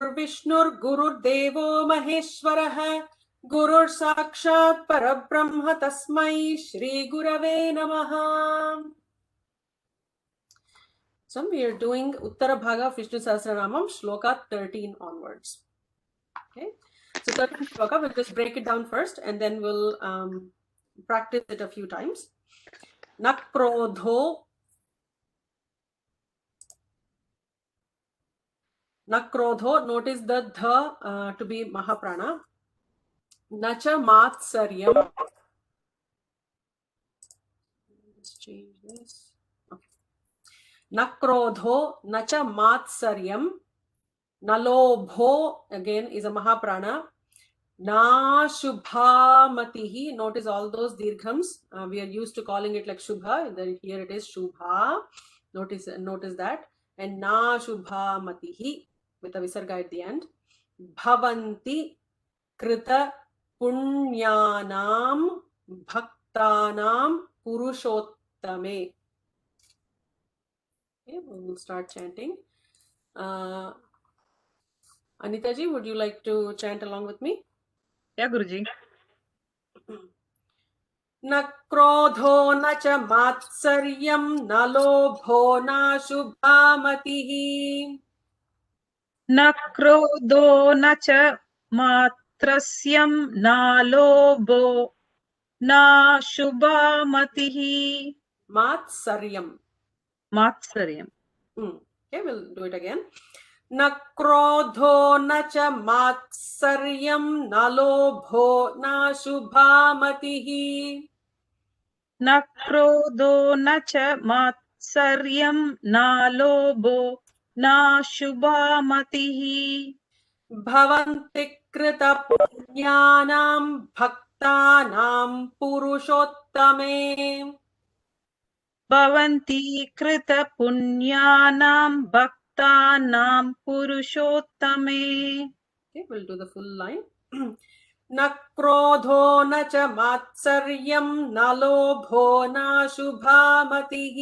गुरुर्विष्णुर्गुरुर्देवो महेश्वरः गुरुर्साक्षात् परब्रह्म तस्मै श्रीगुरवे नमः. So we are doing Uttara Bhaga of Vishnu Sahasranamam, Shloka 13 onwards. Okay, so 13th Shloka, we'll just break it down first and then we'll practice it a few times. Nakrodho. Nakrodho, notice the dha to be Mahaprana. Nacha Matsaryam. Let's change this. Okay. Nakrodho, Nacha Matsaryam. Nalobho, again, is a Mahaprana. Na Shubhamatihi, notice all those dirghams. We are used to calling it like Shubha. Here it is Shubha. Notice that. And Na Shubhamatihi with a visarga at the end. Bhavanti Krita Punyanam Bhaktanam Purushottame. Okay, we will start chanting. Anita ji, would you like to chant along with me? Yeah, Guruji. न क्रोधो न च मात्सर्यं न लोभो न शुभामतिः. न क्रोधो न च मात्सर्यं न लोभो न शुभामतिः. Matsaryam. Matsaryam. Okay, we'll do it again. न क्रोधो न च मात्सर्यं न लोभो न शुभामतिः. न क्रोधो न च मात्सर्यं न लोभो न शुभामतिः. भवन्ति कृतपुण्यानां भक्तानां पुरुषोत्तमे. भवन्ति कृतपुण्यानां भक्तानां पुरुषोत्तमे. Okay, we'll do the full line. न क्रोधो न च मात्सर्यं न लोभो न शुभामतिः.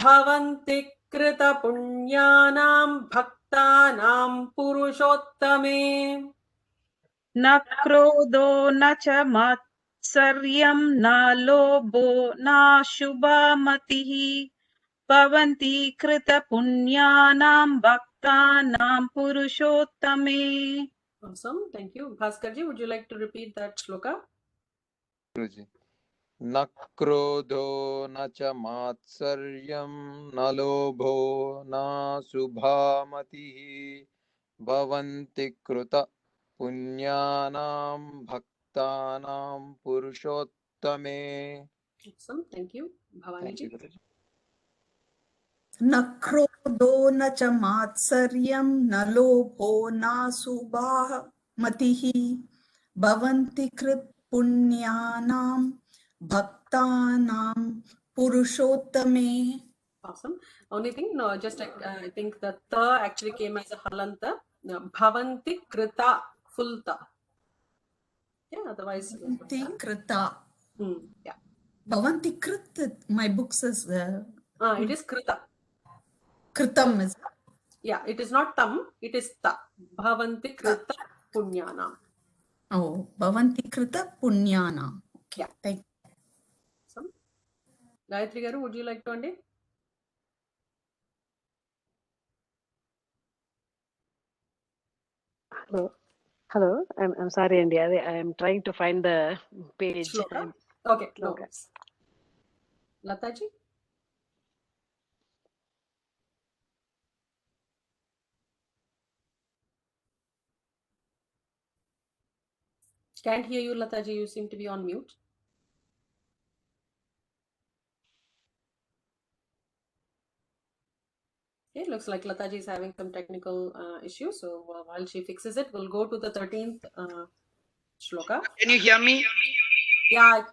भवन्ति कृतपुण्यानां भक्तानां पुरुषोत्तमे. न क्रोधो न च मात्सर्यं न लोभो न शुभामतिः. भवन्ति कृतपुण्यानां भक्तानां पुरुषोत्तमे. Awesome, thank you. Bhaskarji, would you like to repeat that shloka? Guruji. न क्रोधो न च मात्सर्यं न लोभो न शुभामतिः भवन्ति कृत पुण्यानां भक्तानां पुरुषोत्तमे. Awesome, thank you. Bhavani ji. न क्रोधो न च मात्सर्यं न लोभो न शुभामतिः भवन्ति कृतपुण्यानां भक्तानां पुरुषोत्तमे. Awesome. Only thing, no, just I think the ta actually came as a halanta. Bhavanti krita, full ta. Yeah, otherwise. Bhavanti krita. Yeah. Bhavanti krita. My book says. It is krita. Kritam is. Yeah, it is not tam. It is ta. Bhavanti krita punyana. Oh, Bhavanti krita punyana. Okay. Yeah. Thank you. Awesome. Gayatri Garu, would you like to Andy? Hello. I'm sorry, Andy. I am trying to find the page. Shloka? Okay. No. Okay. Lataji? Can't hear you, Lataji. You seem to be on mute. Okay, looks like Lataji is having some technical issues. So while she fixes it, we'll go to the 13th shloka. Can you hear me? Yeah.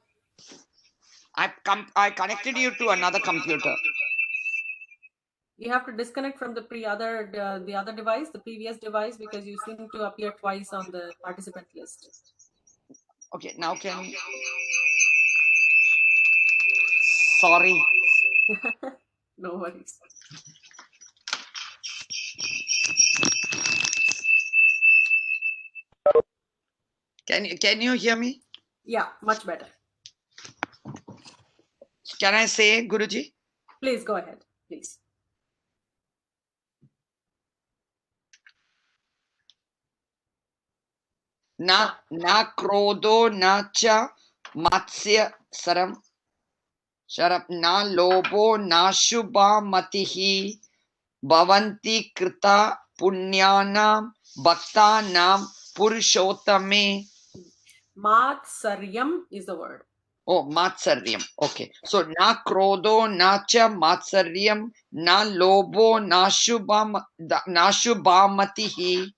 I connected you to another computer. You have to disconnect from the other device, the previous device, because you seem to appear twice on the participant list. Okay, now can. Sorry. No worries. Can you hear me? Yeah, much better. Can I say, Guruji? Please go ahead, please. Na krodho na cha matsya saram sharap na lobho na shubha matihi bhavanti krita punyanam bhaktanam purushottame. Matsaryam is the word. Oh, matsaryam. Okay. So na krodho na cha matsaryam na lobho na shubha matihi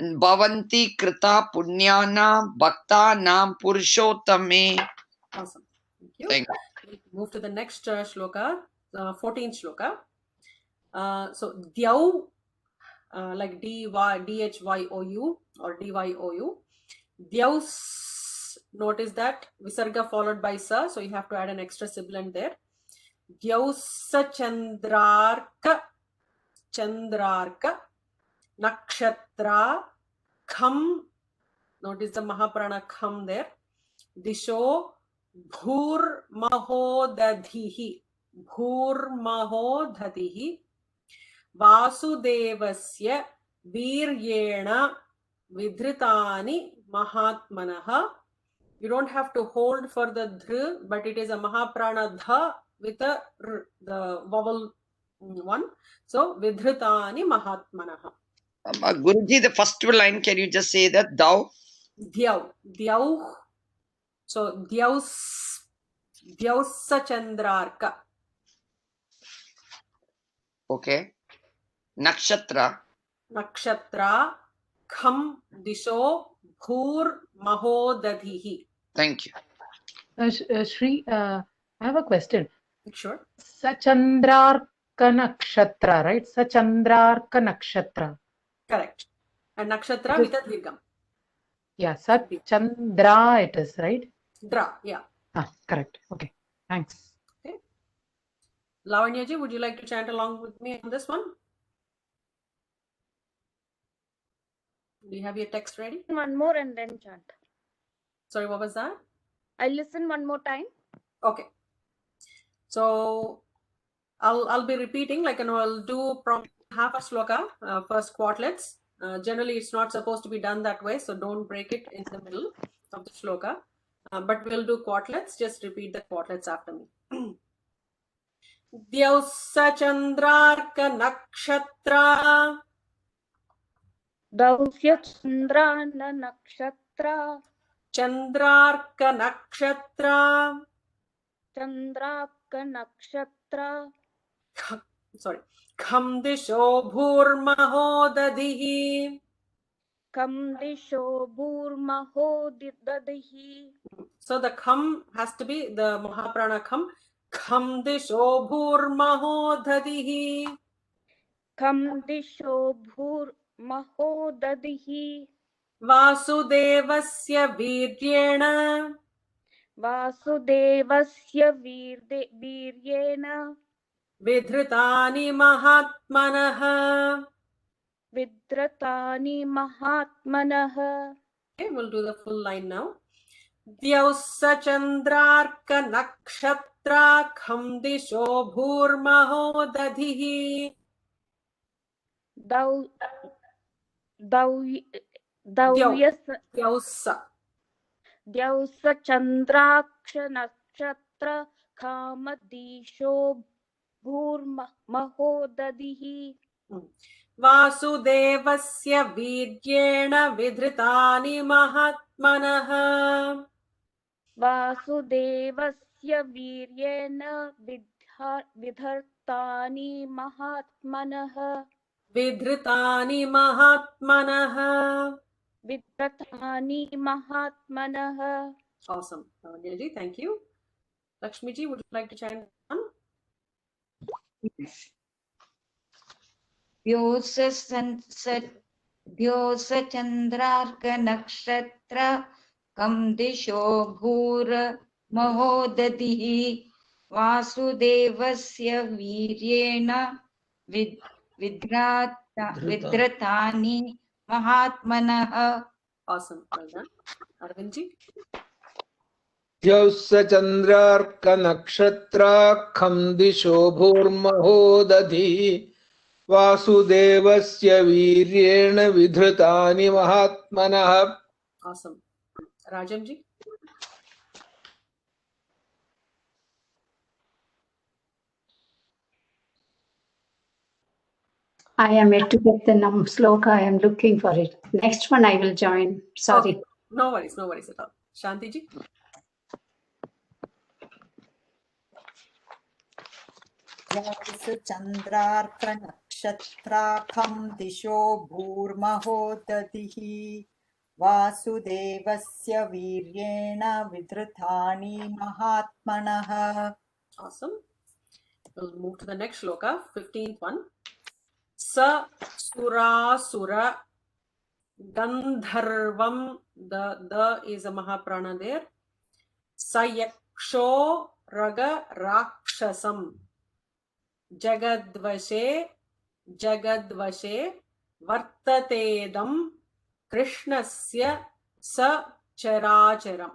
bhavanti krita punyana bhaktanam purushottame. Awesome. Thank you. Thank you. We'll move to the next shloka, 14th shloka. So Dhyau, like D-H-Y-O-U or D-Y-O-U. Dhyau, notice that Visarga followed by Sa, so you have to add an extra sibilant there. Dhyau sa chandrarka, nakshatra, kham, notice the Mahaprana kham there. Disho, bhur mahodadhihi, Vasudevasya viryena vidhritani mahatmanaha. You don't have to hold for the dhr, but it is a Mahaprana dha with a the vowel one. So vidhritani mahatmanaha. Guruji, the first line, can you just say that? Thou? Dhyau. So Dhyausa chandrarka. Okay. Nakshatra. Nakshatra kham disho bhur mahodadhihi. Thank you. Shri, I have a question. Sure. Sachandrarka nakshatra, right? Sachandrarka nakshatra. Correct. And nakshatra with a dirgham. Yeah, Sachandra it is, right? Dra, yeah. Ah, correct. Okay, thanks. Okay. Lavanyaji, would you like to chant along with me on this one? Do you have your text ready? One more and then chant. Sorry, what was that? I listen one more time. Okay. So I'll be repeating, like, I'll do from half a sloka, first quartlets. Generally, it's not supposed to be done that way, so don't break it in the middle of the shloka. But we'll do quartlets. Just repeat the quartlets after me. Dhyausa chandrarka nakshatra. Dausya chandrana nakshatra. Chandrarka nakshatra. Chandraka nakshatra. Sorry. Kham disho bhurmahodadhihi. Kam disho bhurmahodadhihi. So the kham has to be the Mahaprana kham. Kham disho bhurmahodadhihi. Kam disho bhurmahodadhihi. Vasudevasya viryena. Vasudevasya viryena. Vidhritani mahatmanaha. Vidratani mahatmanaha. Okay, we'll do the full line now. Dhyausa chandrarka nakshatra kham disho bhurmahodadhihi. Dhyausa chandraksha nakshatra kamadisho bhurmahodadhihi. Vasudevasya viryena vidhritani mahatmanaha. Vasudevasya viryena vidhartani mahatmanaha. Vidhritani mahatmanaha. Vidratani mahatmanaha. Awesome. Lavanyaji, thank you. Lakshmiji, would you like to chant on? Dyosa chandrarka nakshatra kam disho bhur mahodadhihi vasudevasya viryena vidratani mahatmanaha. Awesome. Well done. Arvindji. यस्य चन्द्रार्कनक्षत्राखं दिशो भूर्महो दधिः वासुदेवस्य वीर्येण विधृतानि महात्मनः. Awesome. Rajamji. I am yet to get the sloka. I am looking for it. Next one I will join. Sorry. Okay. No worries at all. Shantiji. चन्द्रार्कनक्षत्राखं दिशो भूर्महो दधिः वासुदेवस्य वीर्येण विधृतानि महात्मनः. Awesome. We'll move to the next shloka, 15th one. Sa surasura gandharvam, the is a mahaprana there. Sayaksho raga rakshasam jagadvashe vartatedam krishnasya sa characharam.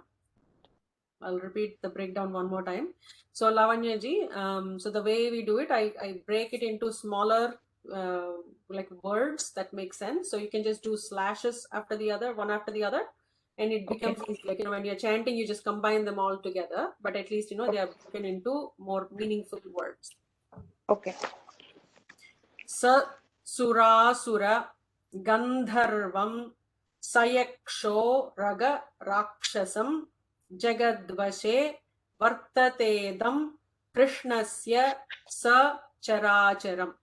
I'll repeat the breakdown one more time. So Lavanya ji, so the way we do it, I break it into smaller like words that make sense. So you can just do slashes after the other, one after the other, and it becomes easy. Like, when you're chanting, you just combine them all together, but at least, they are broken into more meaningful words. Okay. Sa surasura gandharvam sayaksho raga rakshasam jagadvashe vartatedam krishnasya sa characharam.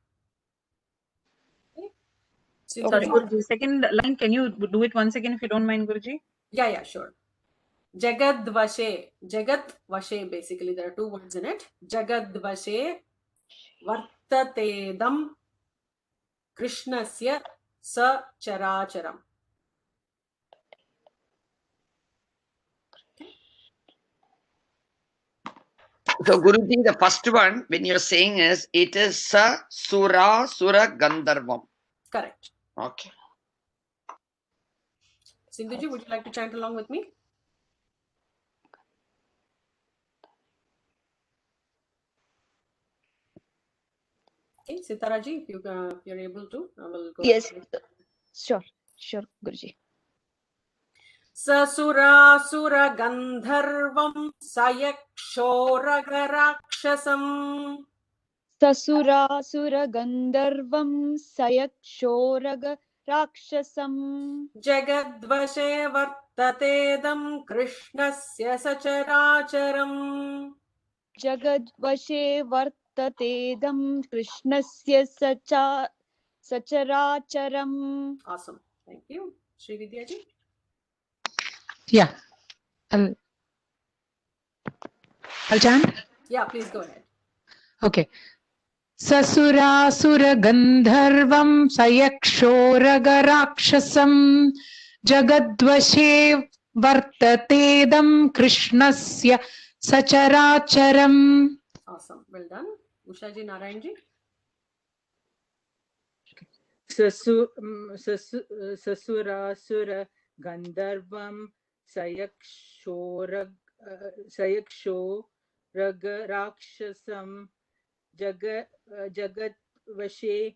Sorry, Guruji, second line, can you do it once again if you don't mind, Guruji? Yeah, sure. Jagadvashe, Jagadvashe, basically there are two words in it. Jagadvashe vartatedam krishnasya sa characharam. So Guruji, the first one, when you're saying is, it is Sa Sura Gandharvam. Correct. Okay. Sindhuji, would you like to chant along with me? Okay, Sitaraji, if you're able to, I will go. Yes, sure, Guruji. Sasurasura gandharvam sayakshoragarakshasam Sasurasura gandharvam sayakshoraga rakshasam jagadvashe vartatedam krishnasya sacharacharam. Jagadvashe vartatedam krishnasya sacharacharam. Awesome. Thank you. Sri Vidyaji. Yeah. I'll chant. Yeah, please go ahead. Okay. Sasura gandharvam sayakshoraga-rakshasam jagadvashe vartatedam krishnasya sacharacharam. Awesome. Well done. Ushaji, Narayanji. Sasurasura gandharvam sayakshoraga-rakshasam jagadvashe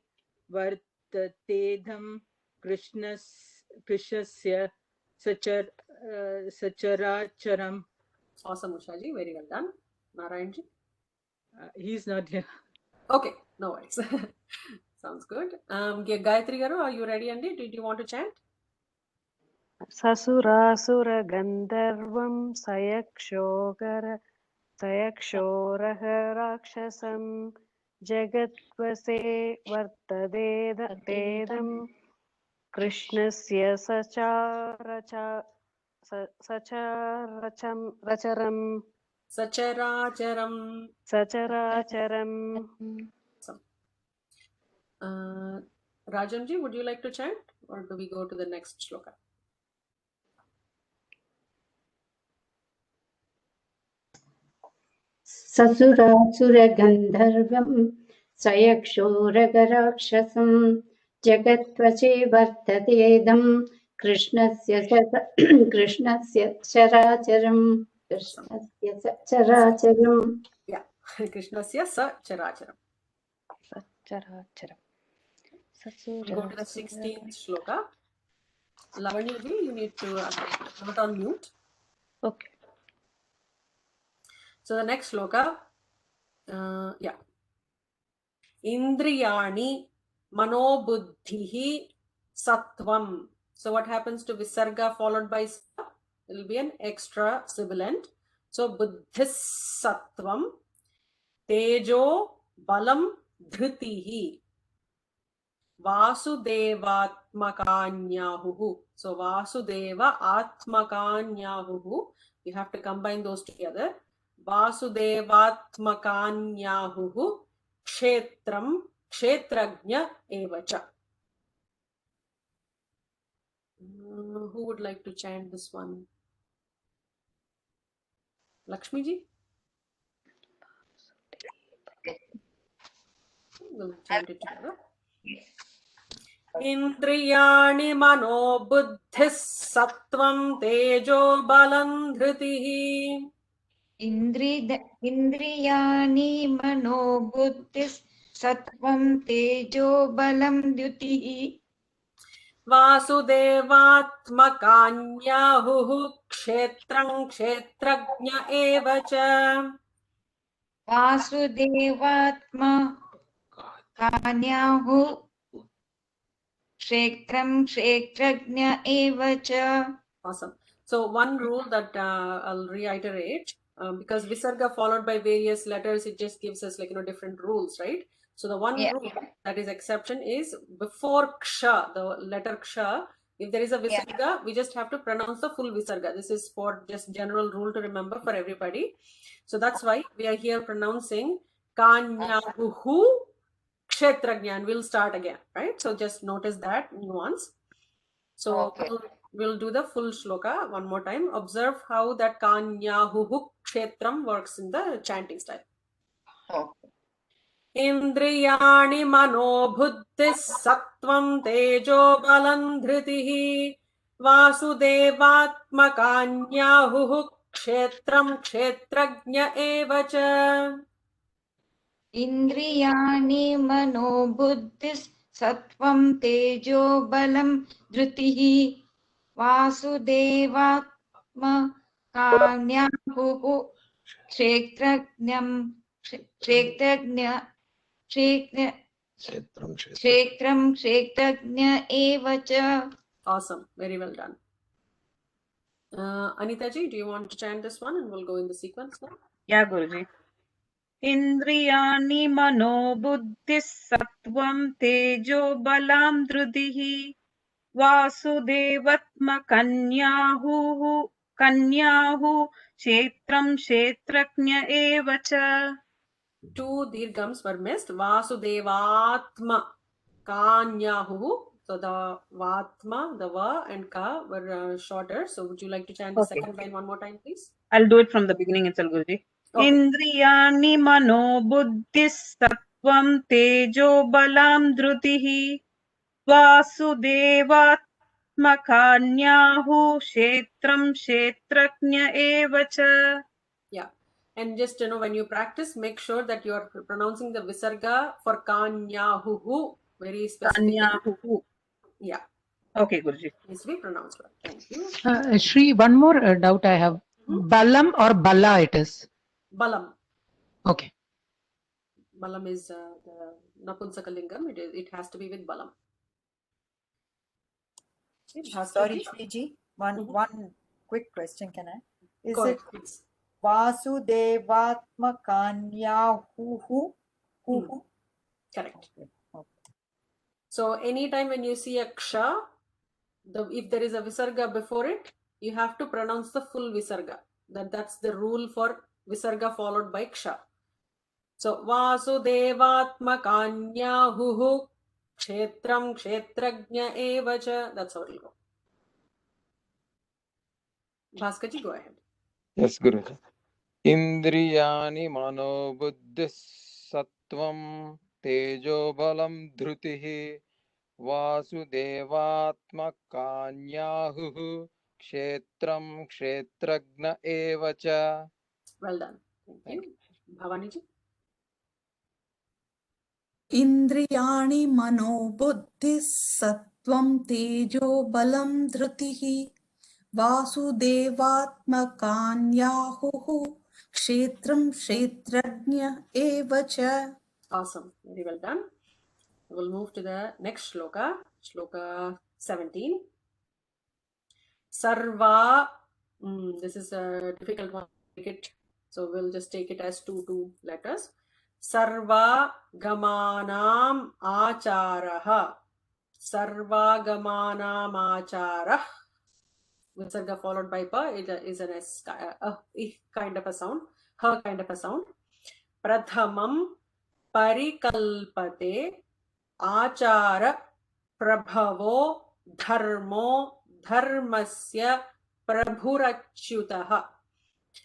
vartatedam krishnasya sacharacharam. Awesome, Ushaji. Very well done. Narayanji. He's not here. Okay, no worries. Sounds good. Gayatri Garu, are you ready, Andy? Did you want to chant? Sasurasura gandharvam sayakshorah rakshasam jagadvase vartadedam krishnasya sacharacharam. Rajamji, would you like to chant, or do we go to the next shloka? Sasurasura gandharvam sayakshoraga rakshasam jagatvache vartatedam कृष्णस्य चराचरम् कृष्णस्य चराचरम् Yeah. Krishnasya sa characharam. Sacharacharam. Go to the 16th shloka. Lavanya ji, you need to not on mute. Okay. So the next shloka, yeah. Indriyani manobuddhihi sattvam. So what happens to visarga followed by sa? It will be an extra sibilant. So buddhis sattvam, tejo balam dhritihi, Vasudevatmakanyahuhu. So Vasudeva Atmakanyahuhu. You have to combine those together. Vasudevatmakanyahuhu Kshetram Kshetrajna Evacha. Who would like to chant this one? Lakshmi ji? We'll chant it together. Indriyani mano buddhis sattvam tejo balam dhritihi. इन्द्रियाणि मनो बुद्धिः सत्त्वं तेजो बलं द्युतिः वासुदेवात्मकान्याहुः क्षेत्रं क्षेत्रज्ञ एव च वासुदेवात्मकान्याहुः क्षेत्रं क्षेत्रज्ञ एव च. Awesome. So one rule that I'll reiterate, because visarga followed by various letters, it just gives us different rules, right? So the one rule that is exception is before ksha, the letter ksha, if there is a visarga, we just have to pronounce the full visarga. This is for just general rule to remember for everybody. So that's why we are here pronouncing kanyahuhu kshetrajna, and we'll start again, right? So just notice that nuance. So we'll do the full shloka one more time. Observe how that kanyahuhu kshetram works in the chanting style. Indriyani mano buddhis sattvam tejo balam dhritihi vasudevatmakanyahuhu kshetram kshetrajna eva cha. इन्द्रियाणि मनो बुद्धिः सत्त्वं तेजो बलं धृतिः वासुदेवात्मकान्याहुः क्षेत्रज्ञं क्षेत्रं क्षेत्रज्ञ एव च. Awesome. Very well done. Anita ji, do you want to chant this one and we'll go in the sequence now? Yeah, Guruji. Indriyani mano buddhis sattvam tejo balam dhrutihi Vasudevatmakanyahu kshetram kshetrajna eva cha. Two dirghams were missed. Vasudevatma kanyahu. So the vatma, the va and ka were shorter. So would you like to chant the second line one more time, please? I'll do it from the beginning itself, Guruji. Okay. Indriyani mano buddhis sattvam tejo balam dhrutihi Vasudevatmakanyahu kshetram kshetrajna eva cha. Yeah. And just when you practice, make sure that you are pronouncing the visarga for kanyahuhu very specifically. Kanyahuhu. Yeah. Okay, Guruji. Needs to be pronounced well. Thank you. Shri, one more doubt I have. Balam or Bala it is? Balam. Okay. Balam is the Napunsakalingam. It has to be with Balam. Sorry, Shriji. One quick question, can I? Is Go it ahead. Vasudevatmakanyahuhu? Correct. So anytime when you see a ksha, if there is a visarga before it, you have to pronounce the full visarga. That's the rule for visarga followed by ksha. So Vasudevatmakanyahuhu kshetram kshetrajna eva cha. That's how it will go. Bhaskar ji, go ahead. Yes, Guruji. Indriyani mano buddhis sattvam tejo balam dhrutihi वासुदेवात्मकान्याहुः क्षेत्रं क्षेत्रज्ञ एव च. Well done. Thank you. Bhavani ji. इन्द्रियाणि मनो बुद्धिः सत्त्वं तेजो बलं धृतिः वासुदेवात्मकान्याहुः क्षेत्रं क्षेत्रज्ञ एव च. Awesome. Very well done. We'll move to the next shloka. Shloka 17. Sarva. This is a difficult one to take it. So we'll just take it as two letters. Sarva gamanam acharah. Sarva gamanam acharah. Visarga followed by pa. It is an S, kind of a sound. Her kind of a sound. Prathamam परिकल्पते आचार प्रभवो धर्मो धर्मस्य प्रभुरच्युतः.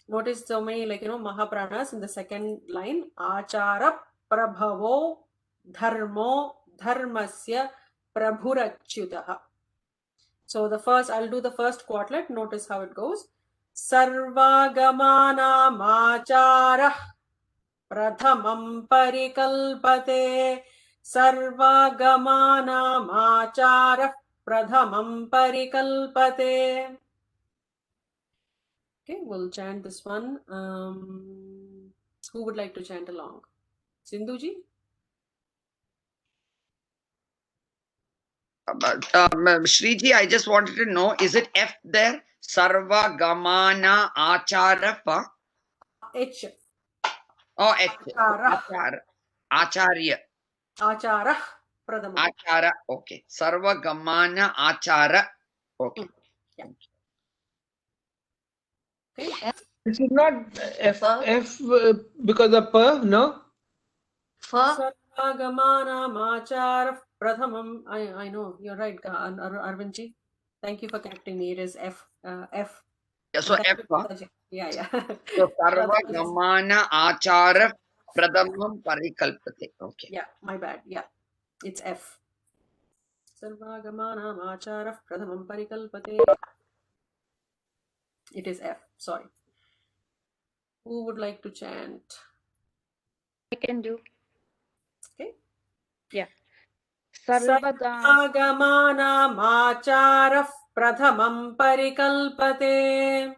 Notice so many, like, Mahapranas in the second line. Achara prabhavo dharmo dharmasya prabhurachyutah. So the first, I'll do the first quartlet. Notice how it goes. Sarvagamana macharah प्रथमं परिकल्पते. सर्वगमानामाचारः प्रथमं परिकल्पते. Okay, we'll chant this one. Who would like to chant along? Sindhu ji? Shriji, I just wanted to know, is it F there? Sarva Gamana Achara? H. Oh, H. Acharya. Acharah pradhamam. Achara. Okay. Sarva Gamana Achara. Okay. Yeah. Okay. This is not F because of no? Sarvagamana macharah pradhamam. I know, you're right, Arvindji. Thank you for correcting me. It is F. F. Yeah, so F. Yeah. So Sarva Gamana Achara Pradhamam Parikalpate. Okay. Yeah, my bad. Yeah, it's F. Sarvagamana macharah pradhamam parikalpate. It is F. Sorry. Who would like to chant? I can do. Okay. Yeah. Sarvagamana macharah pradhamam parikalpate.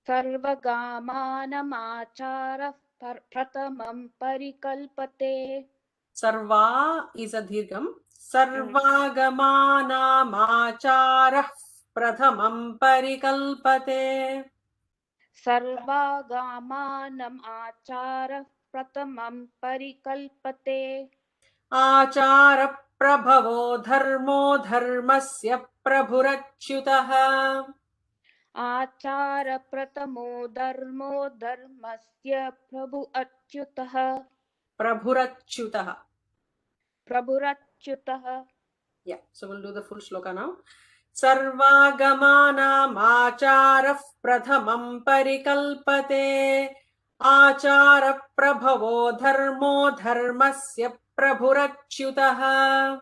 Sarvagamanamacarah pratamam parikalpate. Sarva is a dirgham. Sarvagamana macharah pradhamam parikalpate. Sarvagamanam acarah pratamam parikalpate. Achara prabhavo dharmo dharmasya prabhurachyutah. Achara pratamo dharmo dharmasya prabhu achyutah. Prabhurachyutah. Prabhurachyutah. Yeah, so we'll do the full shloka now. Sarvagamana macharah prathamam parikalpate. Achara prabhavo dharmo dharmasya prabhurachyutah.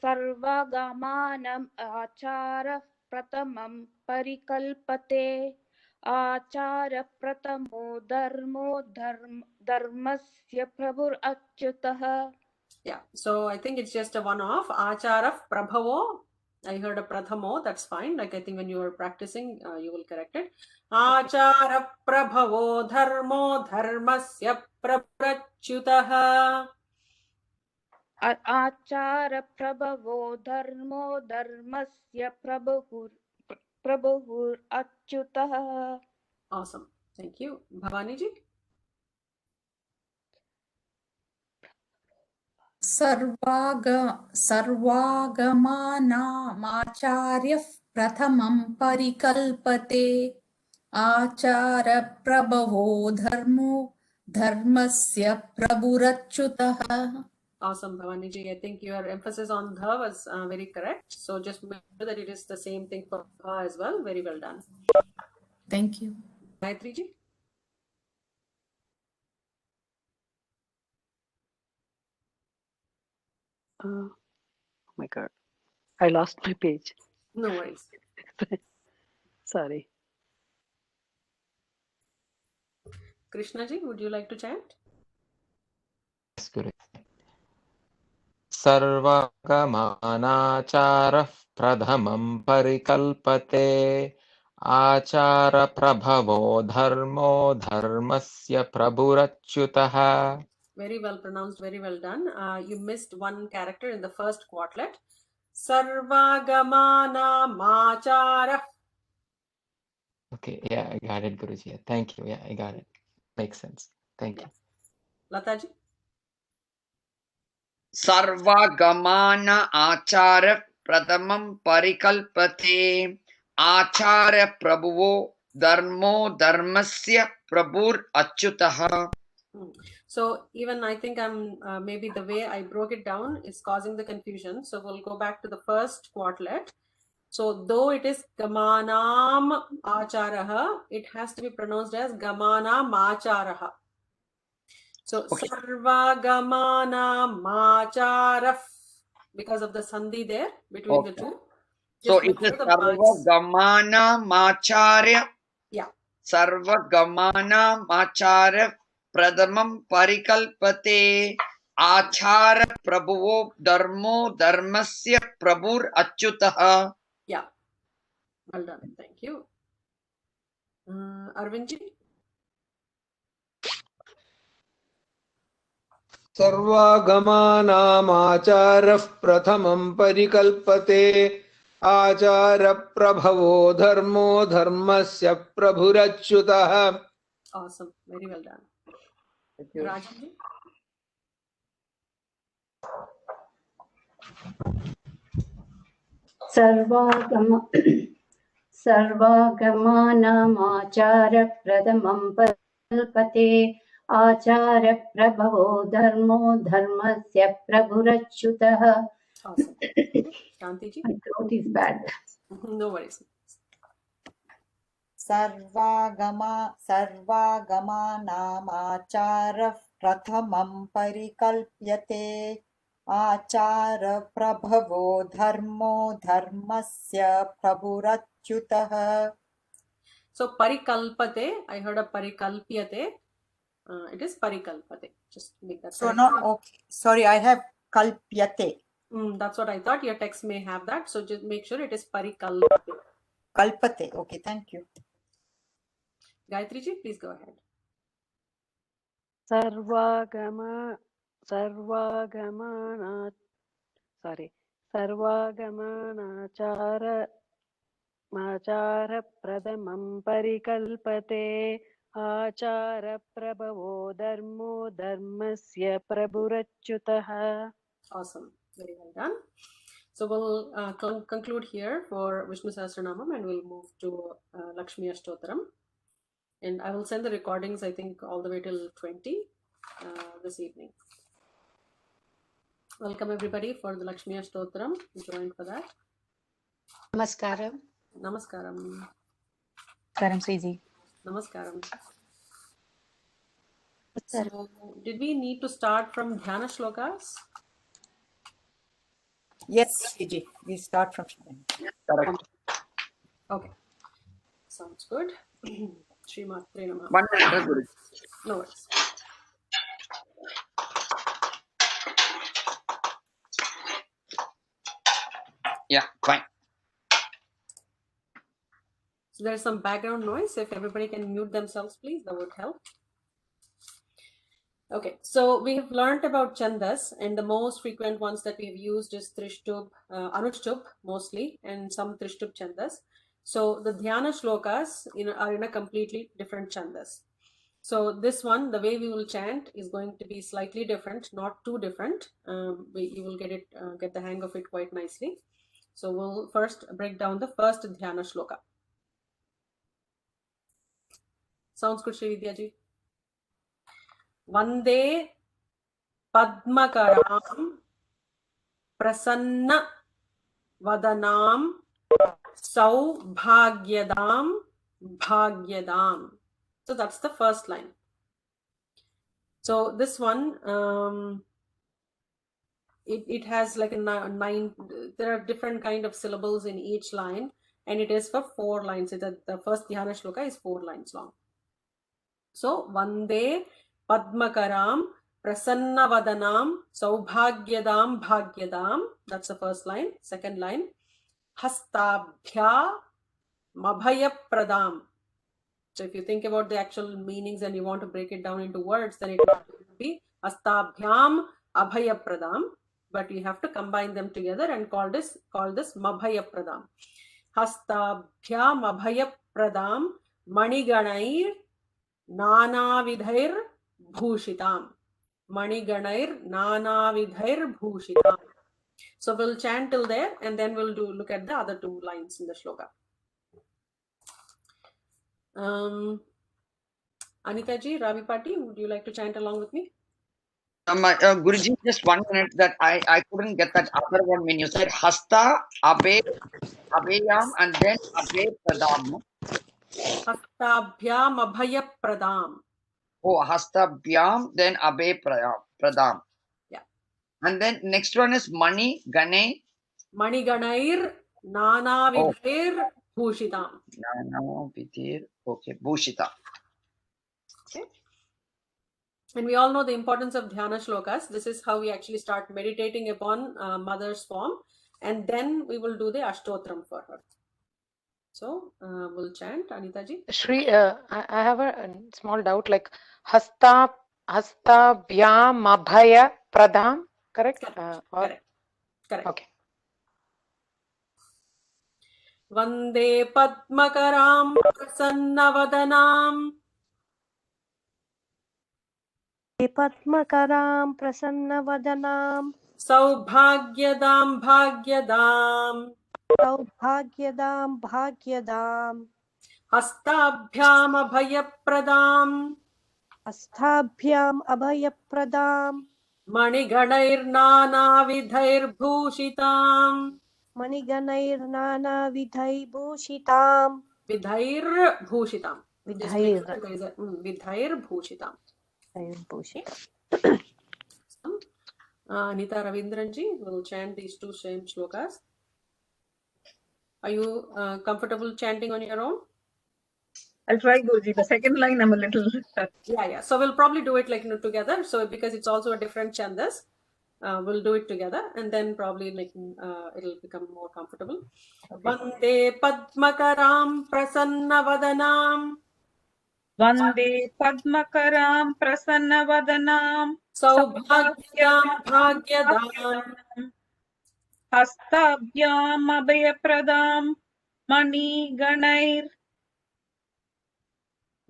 Sarvagamanam achara pratamam parikalpate. Achara pratamo dharmo dharmasya prabhur achyutah. Yeah, so I think it's just a one-off. Achara prabhavo. I heard a prathamo. That's fine. Like, I think when you are practicing, you will correct it. Achara prabhavo dharmo dharmasya prabhurachyutah. Achara prabhavo dharmo dharmasya prabhur achyutah. Awesome. Thank you. Bhavani ji? सर्वागमानामाचार्यः प्रथमं परिकल्पते. आचार प्रभवो धर्मो धर्मस्य प्रभुरच्युतः. Awesome, Bhavani ji. I think your emphasis on dha was very correct. So just make sure that it is the same thing for dha as well. Very well done. Thank you. Gayatri ji? Oh my God, I lost my page. No worries. Sorry. Krishna ji, would you like to chant? Yes, Guru. सर्वगमनाचारः प्रथमं परिकल्पते आचारप्रभवो धर्मो धर्मस्य प्रभुरच्युतः. Very well pronounced, very well done. You missed one character in the first quartlet. Sarvagamana machara. Okay, yeah, I got it, Guruji. Thank you. Yeah, I got it. Makes sense. Thank you. Lataji? Sarvagamana achara pradhamam parikalpate achara prabhuvo dharmo dharmasya prabhur achyutah. So even I think I'm maybe the way I broke it down is causing the confusion. So we'll go back to the first quartlet. So though it is gamanam acharaha, it has to be pronounced as gamana macharaha. So Okay. sarva gamana macharaf, because of the sandhi there between the two. So Just it make is sure the sarva marks. gamana macharya. Yeah. Sarva gamana macharya pradhamam parikalpate achara prabhuvo dharmo dharmasya prabhur achyutah. Yeah. Well done. Thank you. Arvindji? सर्वागमानामाचारः प्रथमं परिकल्पते आचारप्रभवो धर्मो धर्मस्य प्रभुरच्युतः. Awesome. Very well done. Thank you. Rajanji? सर्वागमानामाचारप्रथमं परिकल्पते आचारप्रभवो धर्मो धर्मस्य प्रभुरच्युतः. Awesome. Shanti ji? My throat is bad. No worries. सर्वागमानामाचारः प्रथमं परिकल्प्यते आचारप्रभवो धर्मो धर्मस्य प्रभुरच्युतः. So parikalpate, I heard a parikalpyate. It is parikalpate. Just make that. So not okay. Sorry, I have kalpyate. That's what I thought. Your text may have that. So just make sure it is parikalpate. Kalpate. Okay, thank you. Gayatri ji, please go ahead. सर्वागमानाचारप्रथमं परिकल्पते आचारप्रभवो धर्मो धर्मस्य प्रभुरच्युतः. Awesome. Very well done. So we'll conclude here for Vishnu Sahasranamam and we'll move to Lakshmi Ashtotram. And I will send the recordings, I think, all the way till 20 this evening. Welcome everybody for the Lakshmi Ashtotram. Join for that. Namaskaram. Namaskaram. Karam Sriji. Namaskaram. So, did we need to start from Dhyana Shlokas? Yes, Gigi. We start from Correct. Okay. Sounds good. Srimatre Namaha. 1 minute, Guru. No worries. Yeah, fine. So there's some background noise. If everybody can mute themselves, please, that would help. Okay, so we have learned about Chandas, and the most frequent ones that we've used is Trishtubh, Anuchtubh mostly, and some Trishtubh Chandas. So the Dhyana Shlokas are in a completely different Chandas. So this one, the way we will chant is going to be slightly different, not too different. You will get the hang of it quite nicely. So we'll first break down the first Dhyana Shloka. Sounds good, Sri Vidya ji? Vande Padmakaram Prasanna Vadanam Saubhagyadam Bhagyadam. So that's the first line. So this one, it has like a nine, there are different kind of syllables in each line, and it is for 4 lines. The first dhyana shloka is 4 lines long. So Vande Padmakaram Prasannavadanam Saubhagyadam Bhagyadam. That's the first line. Second line, Hastabhya Mabhayapradam. So if you think about the actual meanings and you want to break it down into words, then it would be Hastabhyam Abhayapradam. But you have to combine them together and call this Mabhayapradam. Hastabhyam Abhayapradam Maniganair Nanavidhair Bhushitam. Maniganair Nanavidhair Bhushitam. So we'll chant till there and then we'll look at the other 2 lines in the shloka. Anita ji, Ravi Pati, would you like to chant along with me? Guruji, just 1 minute, that I couldn't get that other one when you said Hasta, Abhayam, and then Abhay Pradam. Hastabhyam Abhayapradam. Oh, Hastabhyam, then Abhay Pradam. Yeah. And then next one is Mani Gane. Mani Ganair Nanavidhair Bhushitam. Nanavidhair, okay, Bhushita. Okay. And we all know the importance of dhyana shlokas. This is how we actually start meditating upon mother's form, and then we will do the Ashtotram for her. So we'll chant. Anita ji. Shri, I have a small doubt. Like Hasta Bhyam Abhaya Pradam, correct? Correct. Okay. Vande Padmakaram Prasannavadanam Padmakaram Prasannavadanam Saubhagyadam Bhagyadam Saubhagyadam Bhagyadam Hastabhyam Abhayapradam Hastabhyam Abhayapradam Maniganair Nanavidhair Bhushitam. Maniganair Nanavidhair Bhushitam. Vidhair Bhushitam. Vidhair. Vidhair Bhushitam. Anita Ravindranji will chant these 2 same shlokas. Are you comfortable chanting on your own? I'll try, Guruji. The second line I'm a little... Yeah. So we'll probably do it like together. So because it's also a different chandas, we'll do it together and then probably like it'll become more comfortable. Vande Padmakaram Prasannavadanam Vande Padmakaram Prasannavadanam Saubhagyadam Bhagyadam Hastabhyam Abhayapradam Mani Ganair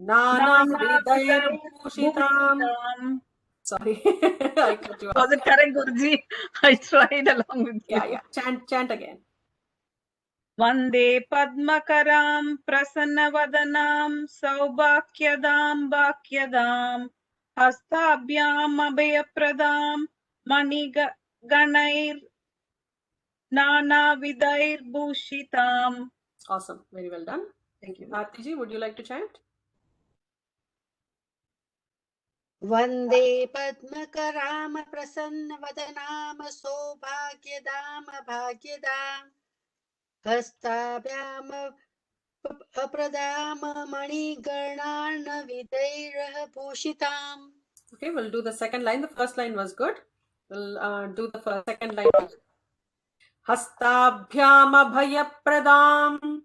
Nanavidhair Bhushitam. Sorry, I cut you off. Was it correct, Guruji? I tried along with you. Yeah. Chant again. Vande Padmakaram Prasannavadanam Saubhagyadam Bhagyadam Hastabhyam Abhayapradam Mani Ganair Nanavidhair Bhushitam. Awesome. Very well done. Thank you. Aarti ji, would you like to chant? Vande Padmakaram Prasannavadanam Saubhagyadam Bhagyadam Hastabhyam Apradam Manigarnanavidhair Bhushitam. Okay, we'll do the second line. The first line was good. We'll do the second line. Hastabhyam Abhayapradam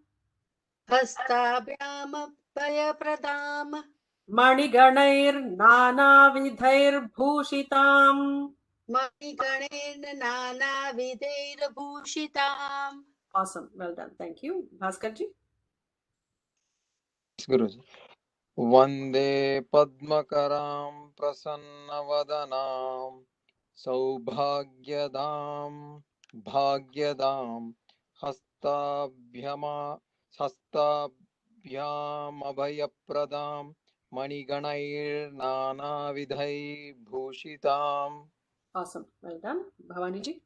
Hastabhyam Abhayapradam Maniganair Nanavidhair Bhushitam. Maniganair Nanavidhair Bhushitam. Awesome. Well done. Thank you. Bhaskar ji. Guruji. Vande Padmakaram Prasannavadanam Saubhagyadam Bhagyadam Hastabhyam Abhayapradam Maniganair Nanavidhair Bhushitam. Awesome. Well done. Bhavani ji.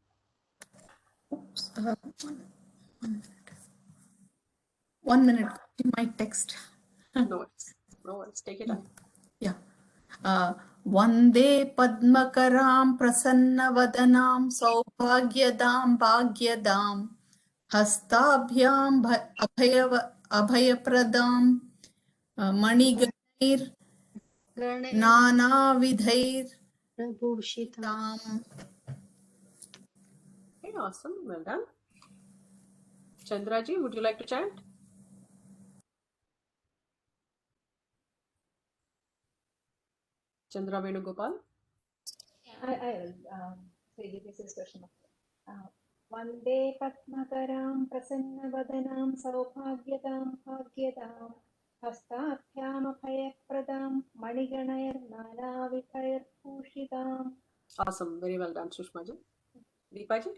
Oops. 1 minute in my text. No worries. Take it on. Yeah. वन्दे पद्मकरां प्रसन्नवदनां सौभाग्यदां भाग्यदां हस्ताभ्यां अभयप्रदां मणिगणैर्नानाविधैर्भूषिताम्. Okay, awesome. Well done. Chandraji, would you like to chant? Chandra Venugopal. I will say this is question. वन्दे पद्मकरां प्रसन्नवदनां सौभाग्यदां भाग्यदां हस्ताभ्यामभयप्रदां मणिगणैर्नानाविधैर्भूषिताम्. Awesome. Very well done, Sushma ji. Deepa ji.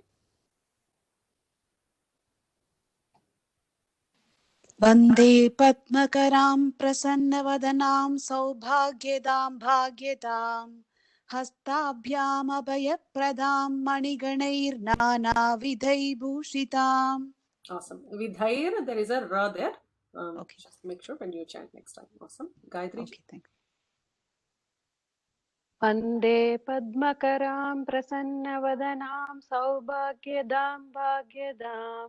वन्दे पद्मकरां प्रसन्नवदनां सौभाग्यदां भाग्यदां हस्ताभ्यामभयप्रदां मणिगणैर्नानाविधैर्भूषिताम्. Awesome. Vidhair, there is a ra there. Okay. Just make sure when you chant next time. Awesome. Gayatri. Okay, thanks. वन्दे पद्मकरां प्रसन्नवदनां सौभाग्यदां भाग्यदां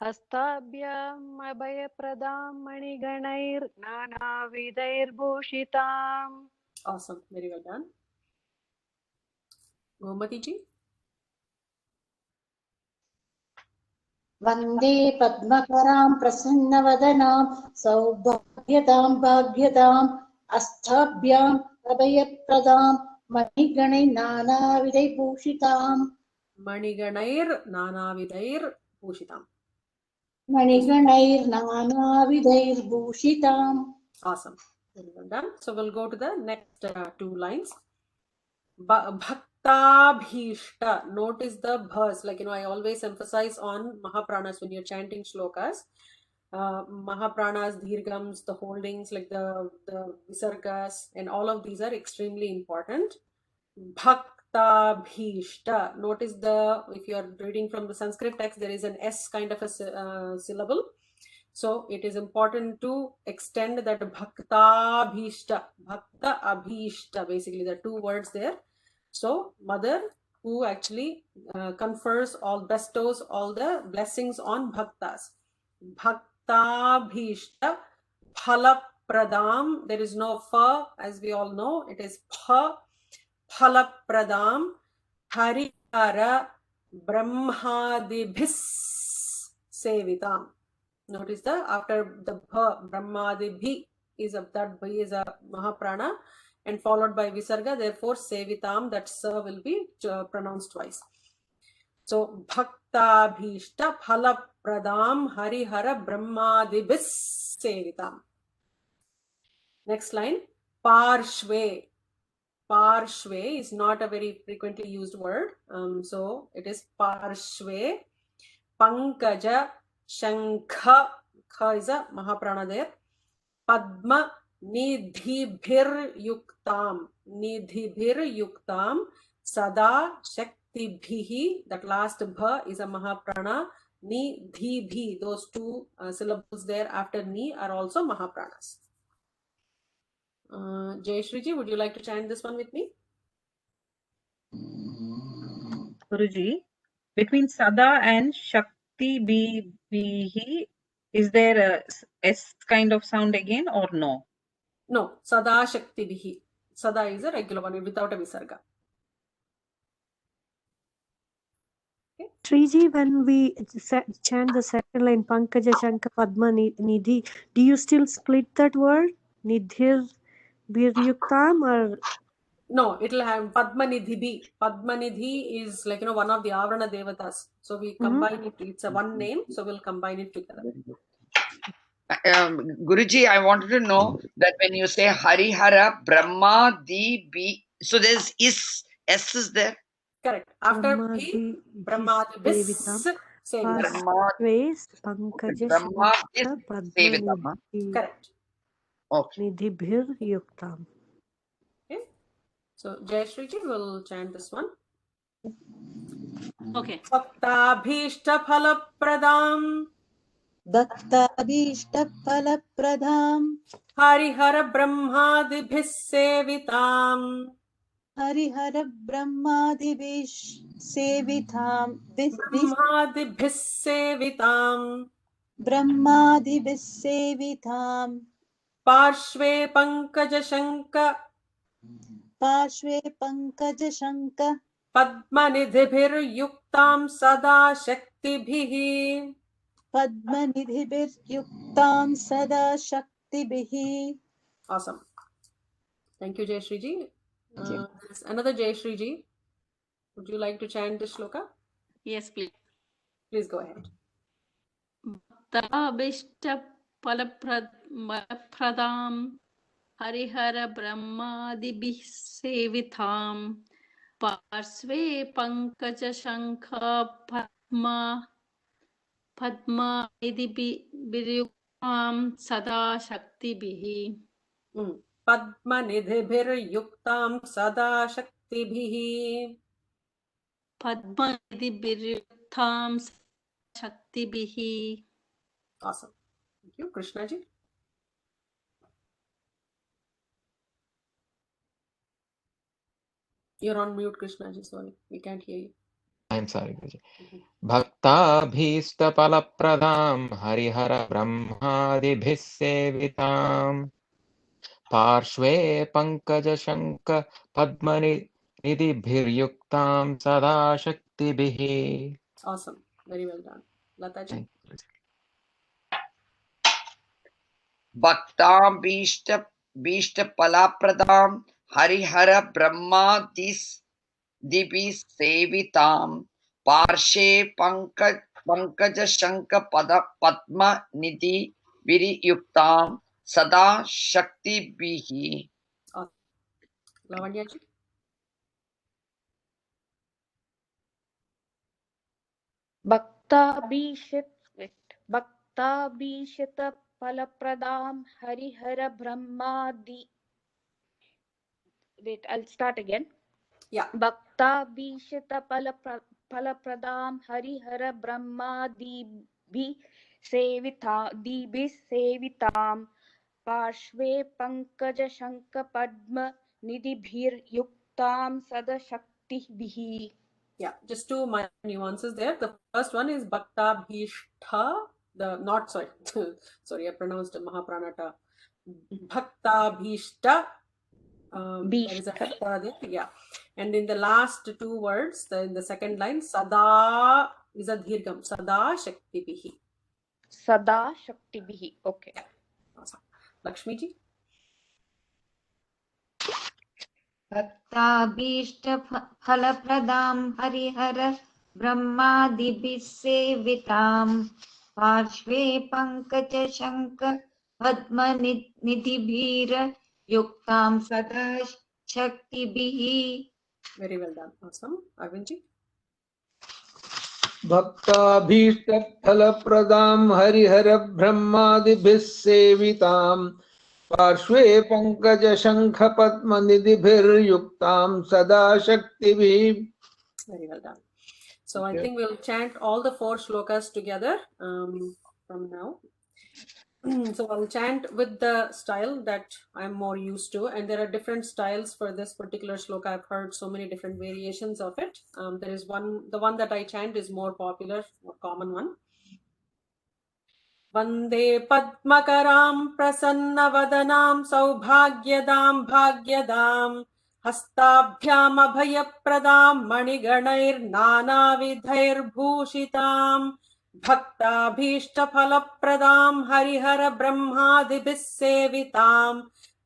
हस्ताभ्याम् अभयप्रदां मणिगणैर्नानाविधैर्भूषिताम्. Awesome. Very well done. Gomati ji. वन्दे पद्मकरां प्रसन्नवदनां सौभाग्यदां भाग्यदां हस्ताभ्याम् अभयप्रदां मणिगणैर्नानाविधैर्भूषिताम्. Maniganaiर्नानाविधैर्भूषिताम्. मणिगणैर्नानाविधैर्भूषिताम्. Awesome. Very well done. So we'll go to the next two lines. Bhaktabhishta. Notice the bhas. Like, I always emphasize on Mahapranas when you're chanting shlokas. Mahapranas, dirghams, the holdings, like the visargas, and all of these are extremely important. Bhaktabhishta. Notice if you are reading from the Sanskrit text, there is an S kind of a syllable. So it is important to extend that Bhaktabhishta. Bhakta Abhishta. Basically, there are two words there. So, mother who actually bestows all the blessings on bhaktas. Bhaktabhishta phalapradam. There is no fa, as we all know. It is pha. Phalapradam harihara brahmadibhis sevitam. Notice after the bha, brahmadibhi is a mahaprana, and followed by visarga, therefore sevitam, that sa will be pronounced twice. So bhaktabhishta phalapradam harihara brahmadibhis sevitam. Next line, parshve. Parshve is not a very frequently used word, so it is parshve. Pankaja shankha, kha is a mahaprana there. Padma nidhibhir yuktam sada shaktibhihi. That last bha is a mahaprana. Nidhibhi, those two syllables there after ni are also mahapranas. Jayashri ji, would you like to chant this one with me? Guruji, between sada and shakti bihi, is there a S kind of sound again or no? No, sada shakti bihi. Sada is a regular one without a visarga. Okay. Sriji, when we chant the second line, Pankaja Shankha Padma Nidhi, do you still split that word? Nidhir Biryuktam or? No, it'll have Padmanidhi. Padmanidhi is like, one of the Avrana Devatas. So we combine it. It's a one name. So we'll combine it together. Guruji, I wanted to know that when you say Harihara Brahma Di, so there's S is there? Correct. After Bhi, Brahma Bis Sevitam. Correct. Okay. Nidhibhir yuktam. Okay. So Jayashri ji will chant this one. Okay. Bhaktabhishta phalapradam भक्ताभीष्टफलप्रदाम् Harihara ब्रह्मादिभिः सेविताम् हरिहरब्रह्मादिभिः सेविताम् ब्रह्मादिभिः सेविताम् ब्रह्मादिभिः सेविताम् पार्श्वे पङ्कजशङ्क पार्श्वे पङ्कजशङ्क पद्मनिधिभिर्युक्तां सदा शक्तिभिः पद्मनिधिभिर्युक्तां सदा शक्तिभिः. Awesome. Thank you, Jayashree ji. Thank you. There's another Jayashree ji. Would you like to chant this shloka? Yes, please. Please go ahead. भक्ताभीष्टफलप्रदां Harihara ब्रह्मादिभिः सेवितां पार्श्वे पङ्कजशङ्ख पद्मनिधिभिर्युक्तां सदा शक्तिभिः. पद्मनिधिभिर्युक्तां सदा शक्तिभिः. पद्मनिधिभिर्युक्तां शक्तिभिः. Awesome. Thank you, Krishna ji. You're on mute, Krishna ji. Sorry, we can't hear you. I'm sorry, Guruji. भक्ताभीष्टफलप्रदां Harihara ब्रह्मादिभिः सेवितां पार्श्वे पङ्कजशङ्ख पद्मनिधिभिर्युक्तां सदा शक्तिभिः. Awesome. Very well done. Lata ji. भक्ताभीष्टफलप्रदां Harihara ब्रह्मादिभिः सेवितां पार्श्वे पङ्कजशङ्ख पद्मनिधिभिर्युक्तां सदा शक्तिभिः. Lavanya ji. भक्ताभीष्टफलप्रदां हरिहर ब्रह्मादि. Wait, I'll start again. Yeah. भक्ताभीष्टफलप्रदां Harihara ब्रह्मादिभिः सेवितां पार्श्वे पङ्कजशङ्ख पद्मनिधिभिर्युक्तां सदा शक्तिभिः. Yeah, just two minor nuances there. The first one is Bhakta Bhishtha, sorry, I pronounced Mahapranata. Bhakta Bhishta. There is a hata there. Yeah. And in the last two words, in the second line, Sada is a dhirgam. Sada Shaktibihi. Sada Shaktibihi. Okay. Yeah. Awesome. Lakshmi ji. भक्ताभीष्टफलप्रदां Harihara ब्रह्मादिभिः सेवितां पार्श्वे पङ्कजशङ्ख पद्मनिधिभिर्युक्तां सदा शक्तिभिः. Very well done. Awesome. Arvind ji. भक्ताभीष्टफलप्रदां Harihara ब्रह्मादिभिः सेवितां पार्श्वे पङ्कजशङ्ख पद्मनिधिभिर्युक्तां सदा शक्तिभिः. Very well done. So I think we'll chant all the 4 shlokas together from now. So I'll chant with the style that I'm more used to, and there are different styles for this particular shloka. I've heard so many different variations of it. There is the one that I chant is more popular, more common one. Vande Padmakaram Prasanna-vadanam Saubhagyadam Bhagyadam Hastabhyam Abhayapradam Maniganair Nanavidhair Bhushitam Bhaktabhishta-phalapradam Harihara Brahmadibhis sevitam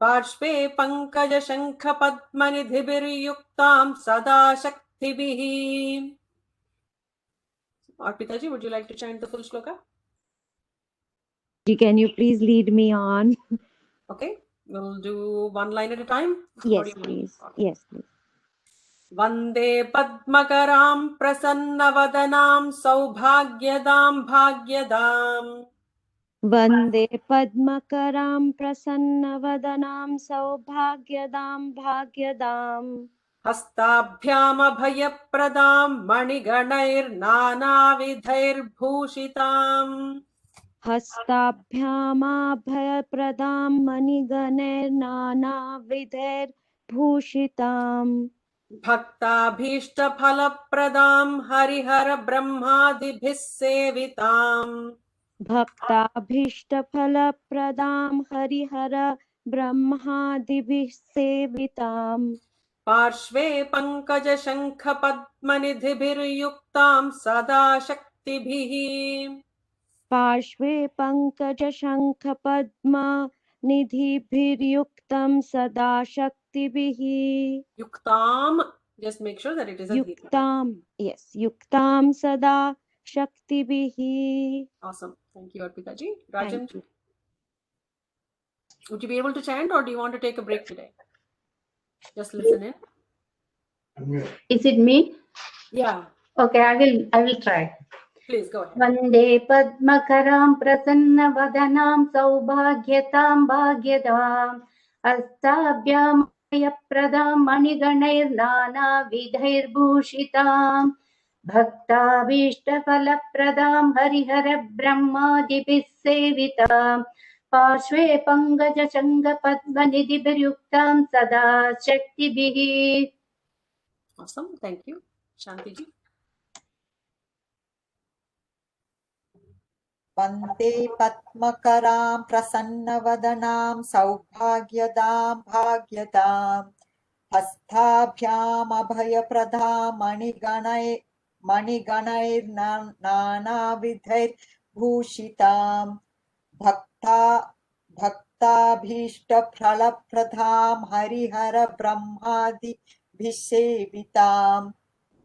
Parshve Pankaja Shankha Padmanidhibhiryuktam Sada Shaktibhihi. Arpita ji, would you like to chant the full shloka? Can you please lead me on? Okay, we'll do one line at a time. Yes, please. Yes, please. Vande Padmakaram Prasanna-vadanam Saubhagyadam Bhagyadam Vande Padmakaram Prasanna-vadanam Saubhagyadam Bhagyadam Hastabhyam Abhayapradam Maniganair Nanavidhair Bhushitam हस्ताभ्यामाभयप्रदां मणिगणैर्नानाविधैर्भूषिताम् भक्ताभीष्टफलप्रदां हरिहरब्रह्मादिभिः सेविताम् भक्ताभीष्टफलप्रदां Harihara ब्रह्मादिभिः सेविताम् पार्श्वे पङ्कजशङ्खपद्मनिधिभिर्युक्तां सदा शक्तिभिः पार्श्वे पङ्कजशङ्खपद्मनिधिभिर्युक्तं सदा शक्तिभिः युक्तां, just make sure that it is a dheergha. युक्तां, yes, युक्तां सदा शक्तिभिः. Awesome. Thank you, Arpita ji. Rajan, Thank you. would you be able to chant or do you want to take a break today? Just listen in. Is it me? Yeah. Okay, I will try. Please go ahead. वन्दे पद्मकरां प्रसन्नवदनां सौभाग्यतां भाग्यदां हस्ताभ्यां अभयप्रदां मणिगणैर्नानाविधैर्भूषितां भक्ताभीष्टफलप्रदां हरिहरब्रह्मादिभिः सेवितां पार्श्वे पङ्कजशङ्खपद्मनिधिभिर्युक्तां सदा शक्तिभिः. Awesome. Thank you. Shanti ji. वन्दे पद्मकरां प्रसन्नवदनां सौभाग्यदां भाग्यदां हस्ताभ्यामभयप्रदां मणिगणैर्नानाविधैर्भूषितां भक्ताभीष्टफलप्रदां हरिहरब्रह्मादिभिः सेवितां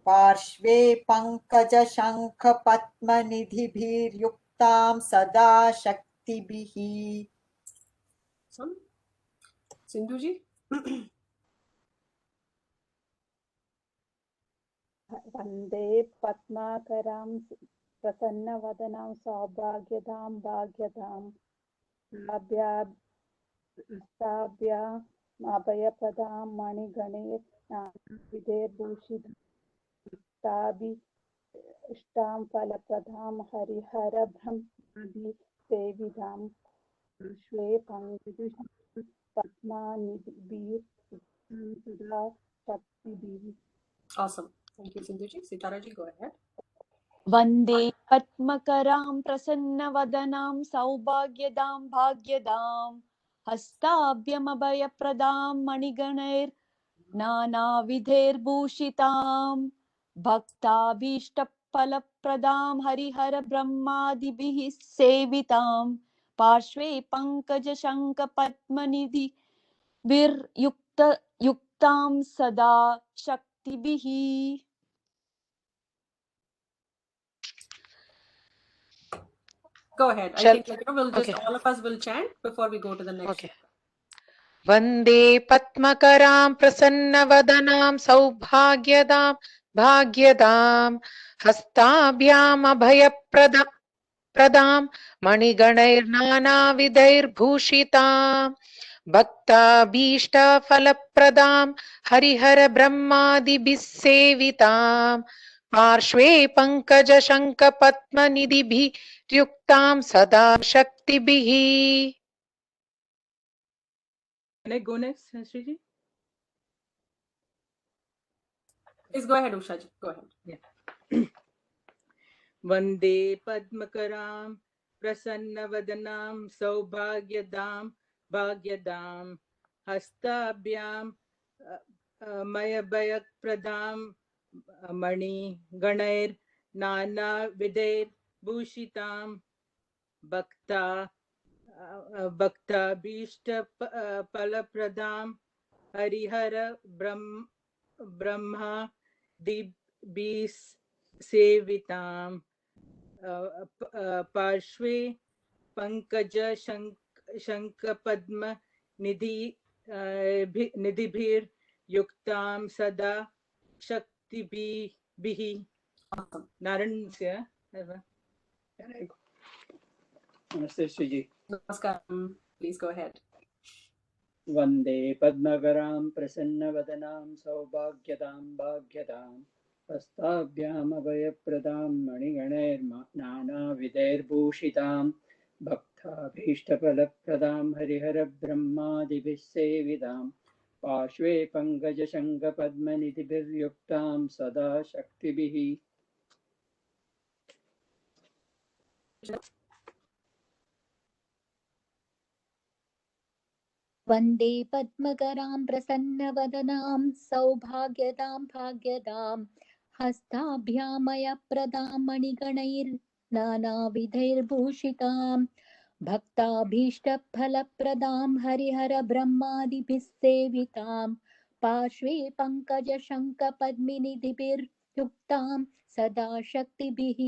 पार्श्वे पङ्कजशङ्खपद्मनिधिभिर्युक्तां सदा शक्तिभिः. Awesome. Sindhu ji. वन्दे पद्माकरां प्रसन्नवदनां सौभाग्यदां भाग्यदां अभयप्रदां मणिगणैर्नानाविधैर्भूषितां फलप्रदां हरिहरब्रह्मादिसेवितां पार्श्वे पद्मनिधिभिर्युक्तां सदा शक्तिभिः. Awesome. Thank you, Sindhu ji. Sitara ji, go ahead. वन्दे पद्मकरां प्रसन्नवदनां सौभाग्यदां भाग्यदां हस्ताभ्यमभयप्रदां मणिगणैर्नानाविधैर्भूषितां भक्ताभीष्टफलप्रदां हरिहरब्रह्मादिभिः सेवितां पार्श्वे पङ्कजशङ्खपद्मनिधिभिर्युक्तां सदा शक्तिभिः. Go ahead. I think we'll just all of us will chant before we go to the next. Okay. वन्दे पद्मकरां प्रसन्नवदनां सौभाग्यदां भाग्यदां हस्ताभ्यामभयप्रदां मणिगणैर्नानाविधैर्भूषितां भक्ताभीष्टफलप्रदां हरिहरब्रह्मादिभिः सेवितां पार्श्वे पङ्कजशङ्खपद्मनिधिभिर्युक्तां सदा शक्तिभिः. Can I go next, Shriji? Please go ahead, Usha ji. Go ahead. Yeah. Vande Padmakaram Prasannavadhanam Saubhagyadam Bhagyadam Hastabhyam Mayabhayak Pradam Mani Ganair Nana Vidair Bhushitam Bhakta Bhaktabhishta Palapradam Harihara Brahma Dibis Sevitam Parshve Pankaja Shankapadma Nidhibhir Yuktam Sada Shaktibihi. Naransya. Namaste, Shriji. Namaskaram. Please go ahead. Vande Padmakaram Prasannavadhanam Saubhagyadam Bhagyadam Hastabhyam Abhayapradam Maniganer Nana Vidair Bhushitam भक्ताभीष्टफलप्रदां हरिहरब्रह्मादिभिः सेवितां पार्श्वे पङ्कजशङ्खपद्मनिधिभिर्युक्तां सदा शक्तिभिः वन्दे पद्मकरां प्रसन्नवदनां सौभाग्यदां भाग्यदां हस्ताभ्यामयप्रदां मणिगणैर्नानाविधैर्भूषितां भक्ताभीष्टफलप्रदां हरिहरब्रह्मादिभिः सेवितां पार्श्वे पङ्कजशङ्खपद्मनिधिभिर्युक्तां सदा शक्तिभिः.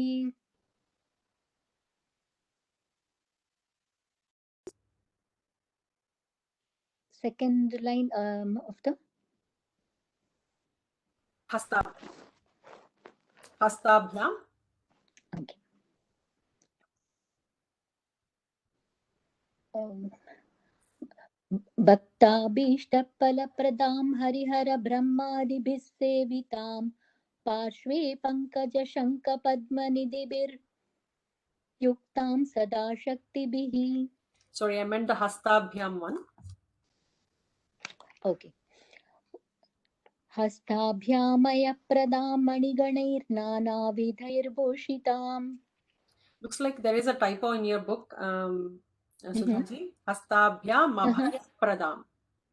Second line of the Hastabhyam. Okay. भक्ताभीष्टफलप्रदां हरिहरब्रह्मादिभिः सेवितां पार्श्वे पङ्कजशङ्खपद्मनिधिभिर्युक्तां सदा शक्तिभिः. Sorry, I meant the Hastabhyam one. Okay. हस्ताभ्यामयप्रदां मणिगणैर्नानाविधैर्भूषितां. Looks like there is a typo in your book, Sudhaji. Hastabhyam Abhayapradam.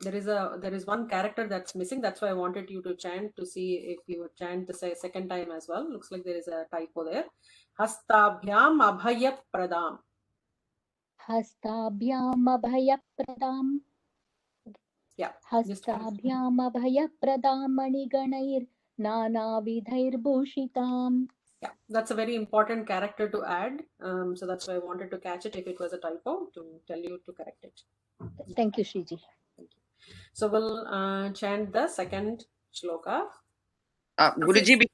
There is one character that's missing. That's why I wanted you to chant to see if you would chant the second time as well. Looks like there is a typo there. Hastabhyam Abhayapradam. हस्ताभ्याम् अभयप्रदां. Yeah. हस्ताभ्याम् अभयप्रदां मणिगणैर्नानाविधैर्भूषितां. Yeah, that's a very important character to add. So that's why I wanted to catch it if it was a typo to tell you to correct it. Thank you, Shriji. Thank you. So we'll chant the second shloka. Guruji,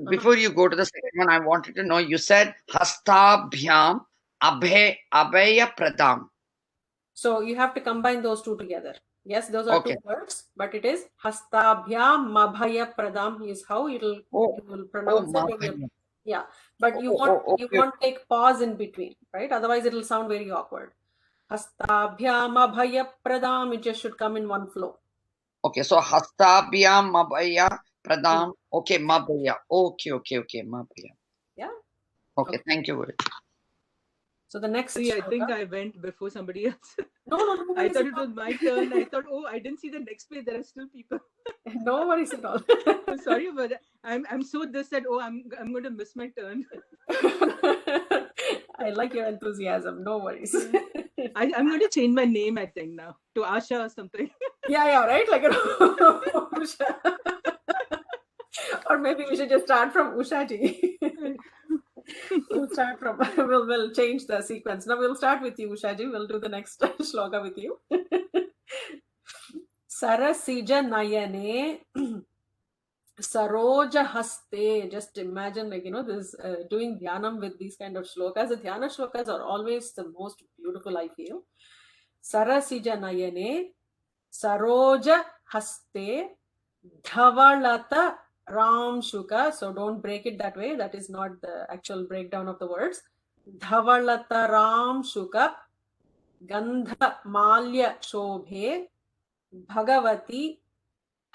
before you go to the second one, I wanted to know, you said Hastabhyam Abhaya Pradam. So you have to combine those two together. Yes, those are two words, but it is Hastabhyam Abhaya Pradam is how you will pronounce it. Yeah, but you won't take pause in between, right? Otherwise, it will sound very awkward. Hastabhyam Abhaya Pradam, it just should come in one flow. Okay, so Hastabhyam Abhaya Pradam. Okay, Mabhaya. Okay, Mabhaya. Yeah. Okay, thank you. So the next. See, I think I went before somebody else. No. I thought it was my turn. I thought, oh, I didn't see the next page. There are still people. No worries at all. I'm sorry about that. I'm so this that I'm going to miss my turn. I like your enthusiasm. No worries. I'm going to change my name, I think, now to Asha or something. Yeah, right. Like Usha. Or maybe we should just start from Usha ji. We'll change the sequence. Now we'll start with you, Ushaji. We'll do the next shloka with you. Sarasija Nayane Saroja Haste. Just imagine, this doing dhyanam with these kind of shlokas. The dhyana shlokas are always the most beautiful, I feel. Sarasija Nayane Saroja Haste Dhavalata Ram Shuka, so don't break it that way. That is not the actual breakdown of the words. Dhavalata Ram Shuka Gandha Malya Shobhe Bhagavati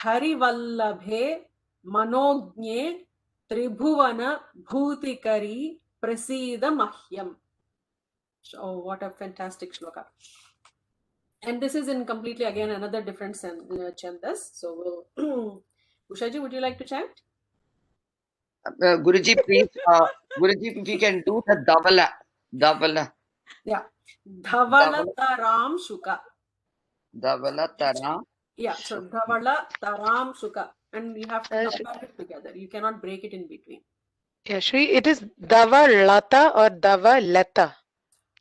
Harivallabhe Manognye Tribhuvana Bhutikari Prasida Mahyam. Oh, what a fantastic shloka. And this is in completely again another different chandas. So we'll Ushaji, would you like to chant? Guruji, please. Guruji, if you can do the Davala. Yeah. Dhavala Taram Shuka. Dhavala Taram. Yeah, so Dhavala Taram Shuka. And you have to combine it together. You cannot break it in between. Yeah, Shri, it is Dhavalata or Dhavalata?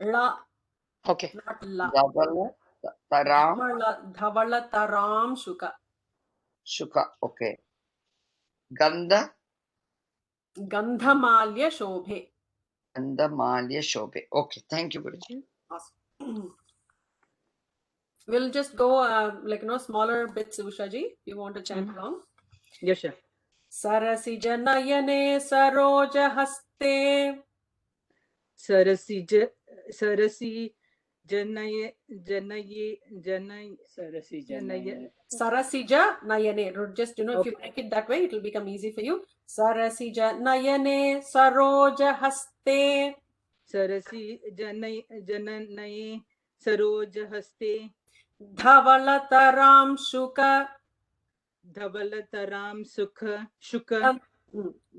La. Okay. Not la. Dhavala Taram. Dhavala Taram Shuka. Shuka, okay. Gandha Gandhamalya Shobhe. Gandhamalya Shobhe. Okay, thank you, Guruji. Awesome. We'll just go smaller bits, Ushaji. You want to chant along? Yes, sir. Sarasija Nayane Saroja Haste. Sarasija Sarasi Janaye Sarasi Janaye. Sarasija Nayane. Just, if you make it that way, it will become easy for you. Sarasija Nayane Saroja Haste. Sarasi Jananaye Saroja Haste. Dhavalataram Shuka. Dhavalataram Shuka.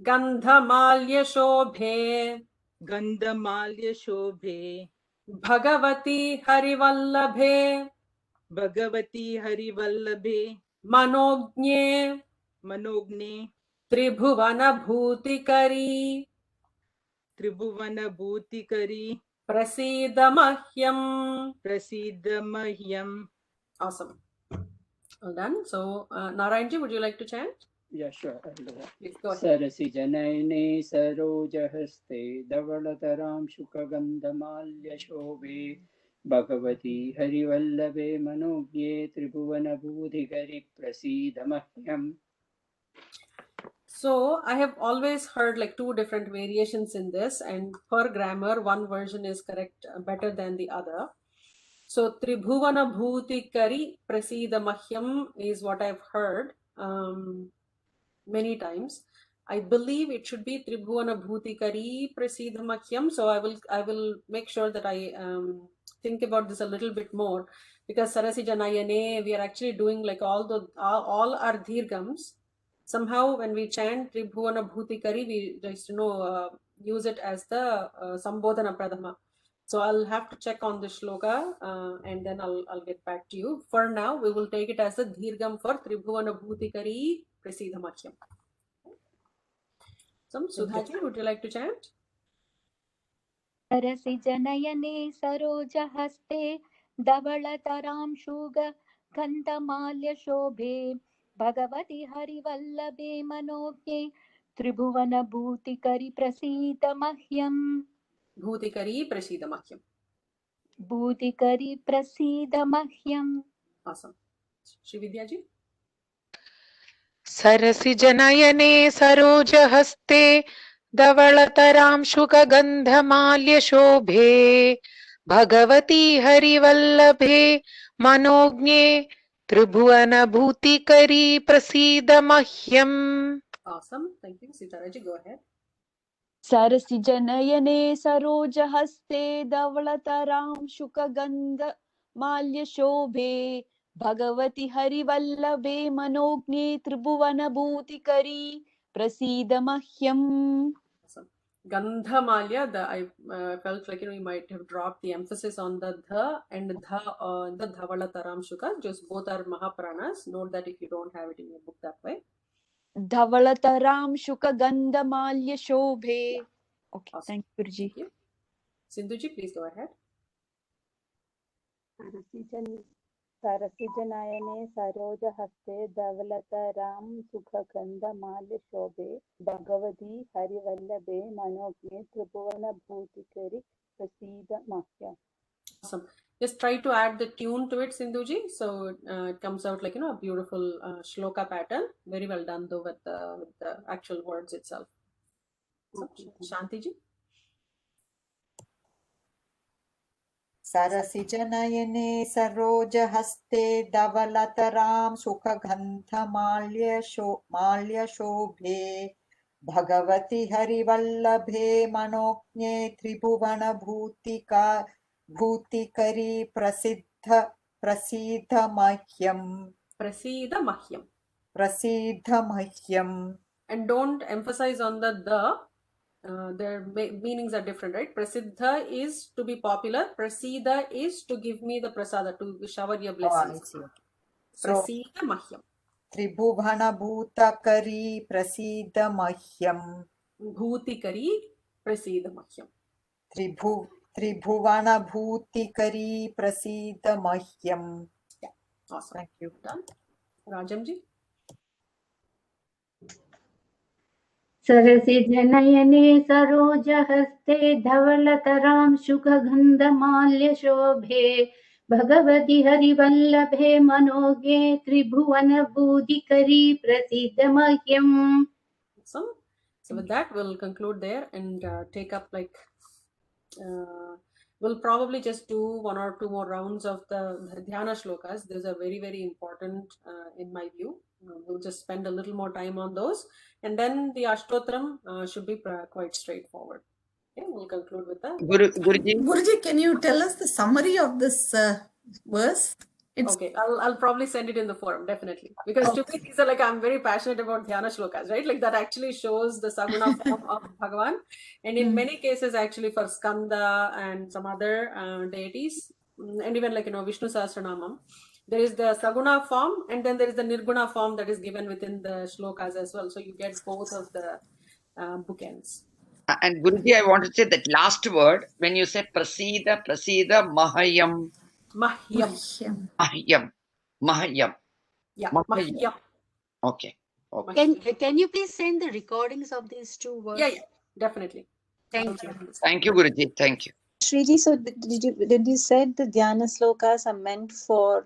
Gandhamalya Shobhe. Gandhamalya Shobhe. Bhagavati Harivallabhe. Bhagavati Harivallabhe. Manogne. Tribhuvana Bhutikari. Prasida Mahyam. Awesome. Well done. So, Narayanji, would you like to chant? Yeah, sure. I'll do that. Please go ahead. Sarasi Janayane Sarojahaste Dhavalataram Shukagandhamalya Shobhe Bhagavati Harivallabhe Manogye Tribhuvana Bhutikari Prasida Mahyam. So I have always heard like two different variations in this, and per grammar, one version is correct better than the other. So Tribhuvana Bhutikari Prasida Mahyam is what I've heard many times. I believe it should be Tribhuvana Bhutikari Prasida Mahyam. So I will make sure that I think about this a little bit more, because Sarasi Janayane, we are actually doing like all our dirghams. Somehow when we chant Tribhuvana Bhutikari, we just use it as the Sambodhana Pradhama. So I'll have to check on the shloka and then I'll get back to you. For now, we will take it as the dirgham for Tribhuvana Bhutikari Prasida Mahyam. Sudhaji, would you like to chant? Sarasi Janayane Saroja Haste Dhavalataram Shuga Gandhamalya Shobhe Bhagavati Harivallabhe Manogye Tribhuvana Bhutikari Prasida Mahyam. Bhutikari Prasida Mahyam. Bhutikari Prasida Mahyam. Awesome. Srividyaji? सरसि जनयने सरोजहस्ते धवलतरां शुकगन्धमाल्यशोभे भगवती हरिवल्लभे मनोज्ञे त्रिभुवनभूतिकरी प्रसीद मह्यम्. Awesome. Thank you. Sitaraji, go ahead. सरसि जनयने सरोजहस्ते धवलतरां शुकगन्धमाल्यशोभे भगवति हरिवल्लभे मनोज्ञे त्रिभुवनभूतिकरी प्रसीद मह्यम्. Gandhamalya, I felt like you might have dropped the emphasis on the dha and dha the Dhavalataram Shuka. Just both are Mahapranas. Note that if you don't have it in your book that way. Dhavalataram Shukagandhamalya-shobhe. Okay, Awesome. thank you, Guruji. Thank you. Sindhuji, please go ahead. Sarasi Janayane Saroja Haste Dhavalataram Sukhagandhamalya Shobhe Bhagavati Harivallabhe Manogye Tribhuvana Bhutikari Prasida Mahyam. Awesome. Just try to add the tune to it, Sindhuji. So it comes out like, a beautiful shloka pattern. Very well done though with the actual words itself. Okay. Shantiji? Sarasi Janayane Sarojahaste Dhavalataram Sukhagandhamalya Shobhe Bhagavati Harivallabhe Manogye Tribhuvana Bhutikari Prasida Mahyam. Prasida Mahyam. Prasida Mahyam. And don't emphasize on the. Their meanings are different, right? Prasiddha is to be popular. Prasida is to give me the prasada, to shower your blessings. Prasida Mahyam. Tribhuvana Bhutikari Prasida Mahyam. Bhutikari Prasida Mahyam. Tribhuvana Bhutikari Prasida Mahyam. Yeah, awesome. Thank you. Done. Rajamji? सरसि जनयने सरोजहस्ते धवलतरां शुकगन्धमाल्यशोभे भगवति हरिवल्लभे मनोज्ञे त्रिभुवनभूतिकरी प्रसीद मह्यम्. Awesome. So with that, we'll conclude there and take up We'll probably just do 1 or 2 more rounds of the Dhyana shlokas. Those are very, very important in my view. We'll just spend a little more time on those. And then the Ashtotram should be quite straightforward. Okay, we'll conclude with that. Guruji. Guruji, can you tell us the summary of this verse? Okay, I'll probably send it in the forum, definitely. Because to me, these are like, I'm very passionate about Dhyana shlokas, right? Like that actually shows the Saguna form of Bhagavan. And in many cases, actually for Skanda and some other deities, and even like, Vishnu Sahasranamam, there is the Saguna form and then there is the Nirguna form that is given within the shlokas as well. So you get both of the bookends. And Guruji, I want to say that last word, when you say Prasida, Mahayam. Mahyam. Mahyam. Yeah, Mahyam. Okay. Can you please send the recordings of these two words? Yeah, definitely. Thank you. Thank you, Guruji. Thank you. Shriji, so did you said the Dhyana slokas are meant for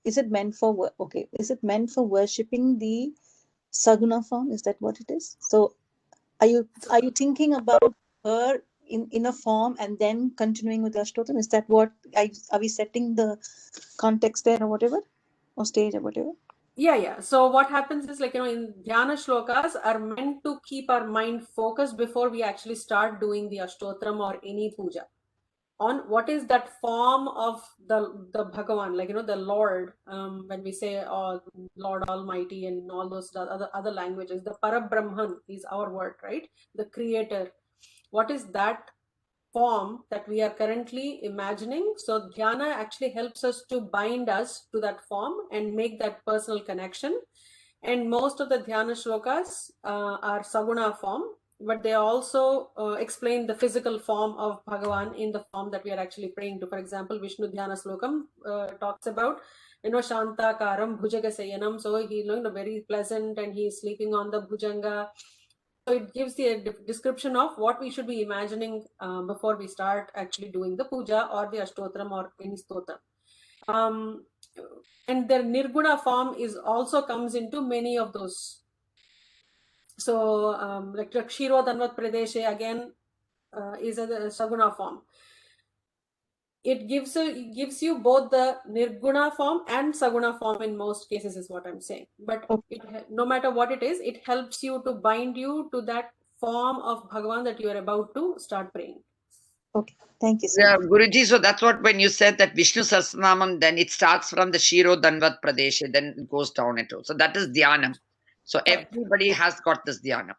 is it meant for worshipping the Saguna form? Is that what it is? So are you thinking about her in a form and then continuing with Ashtotram? Is that what are we setting the context there or whatever, or stage or whatever? Yeah. So what happens is, like, in Dhyana shlokas are meant to keep our mind focused before we actually start doing the Ashtotram or any puja on what is that form of the Bhagavan, like, the Lord, when we say Lord Almighty and all those other languages, the Parabrahman is our word, right? The creator. What is that form that we are currently imagining? So Dhyana actually helps us to bind us to that form and make that personal connection. And most of the Dhyana shlokas are Saguna form, but they also explain the physical form of Bhagavan in the form that we are actually praying to. For example, Vishnu Dhyana Slokam talks about, Shantakaram Bhujaga Sayanam. So he very pleasant and he is sleeping on the Bhujanga. So it gives the description of what we should be imagining before we start actually doing the puja or the Ashtotram or any stotra. And their Nirguna form also comes into many of those. So like Kshiro Dhanvat Pradeshe again is a Saguna form. It gives you both the Nirguna form and Saguna form in most cases, is what I'm saying. But no matter what it is, it helps you to bind you to that form of Bhagavan that you are about to start praying. Okay, thank you, sir. Yeah, Guruji, so that's what, when you said that Vishnu Sahasranamam, then it starts from the Shiro Dhanvat Pradesha, then it goes down into. So that is Dhyanam. So everybody has got this Dhyanam.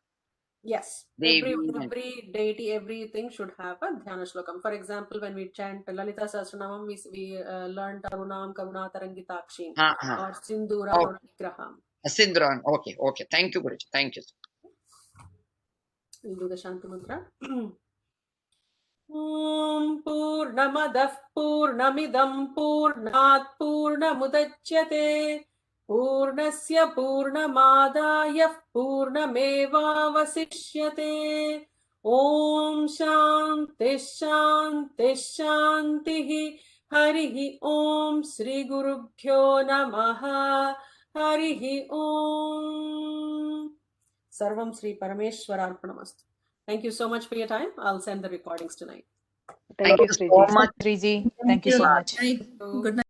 Yes, every deity, everything should have a Dhyana Shlokam. For example, when we chant Lalita Sahasranamam, we learn Tarunam Karuna Tarangitakshim or Sindhuram or Vigraham. Sindhuram, okay. Thank you, Guruji. Thank you. We'll do the Shanti Mantra. Om Purnamadah Purnamidam Purnat Purnamudachyate Purnasya Purnamadaya Purnamevavasishyate. Om Shanti Shanti Shanti. Harihi Om Sri Gurubhyo Namaha. Harihi Om. Sarvam Sri Parameshwararpanamastu. Thank you so much for your time. I'll send the recordings tonight. Thank you so much, Sriji. Thank you so much. Good night.